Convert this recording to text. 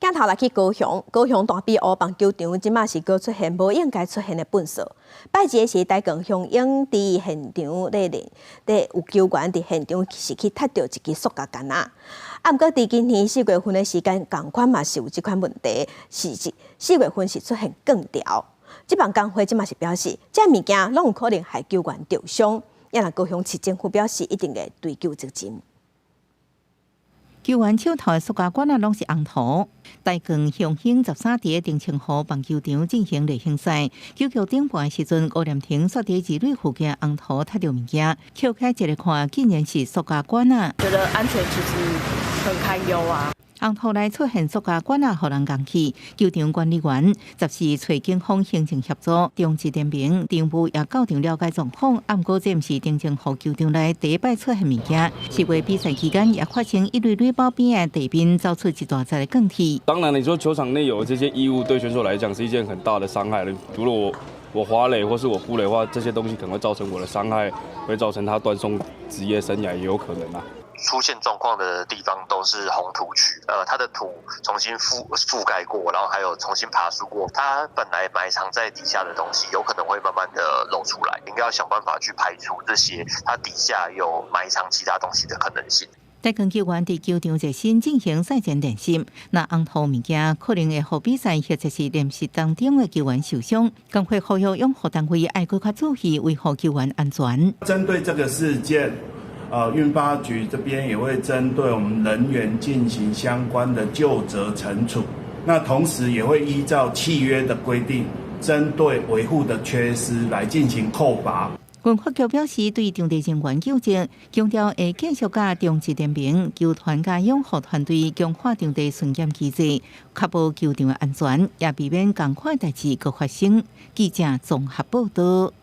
镜头来去高雄大比乌棒球场，即马是搁出现无应该出现的笨手。拜一个是台江雄鹰伫现场有球员伫现场是去踢到一支塑胶杆啊。啊，毋过伫今年4月份的时间，共款嘛是有即款问题，是4月份是出现更调。即帮工会即马是表示，这物件拢有可能害球员受伤，也让高雄市政府表示一定会追究责任。球员手头的塑胶管拢是红涂。台江雄鹰13伫定清湖棒球场进行例行赛，球局顶盘的时阵，吴念婷煞伫二垒附近红涂踢到物件，扣开一个看，竟然是塑胶管啊！觉得安全其实很堪忧啊。红涂内出现塑胶管互人讲起，球场管理员10时找警方行政协助，中级点名，场部也到场了解状况。毋过这毋是定清湖球场内第一摆出现物件，4月比赛期间也发生一垒包边的地面遭出一大截的更替。当然，你说球场内有这些异物，对选手来讲是一件很大的伤害了。除了我滑垒或是我扑垒的话，这些东西可能会造成我的伤害，会造成他断送职业生涯也有可能啊。出现状况的地方都是红土区，它的土重新覆盖过，然后还有重新爬梳过，它本来埋藏在底下的东西，有可能会慢慢的露出来，应该要想办法去排除这些它底下有埋藏其他东西的可能性。台江球员伫球场热身进行赛前练习，那红涂物件可能会互比赛或者是练习当中的球员受伤，工会呼吁养护单位爱更加注意维护球员安全。针对这个事件。运发局这边也会针对我们人员进行相关的究责惩处，那同时也会依照契约的规定，针对维护的缺失来进行扣罚。文化局表示，对场地人员纠正，强调会继续甲中级点名球团甲养护团队强化场地巡检机制，确保球场的安全，也避免同款代志搁发生。记者综合报道。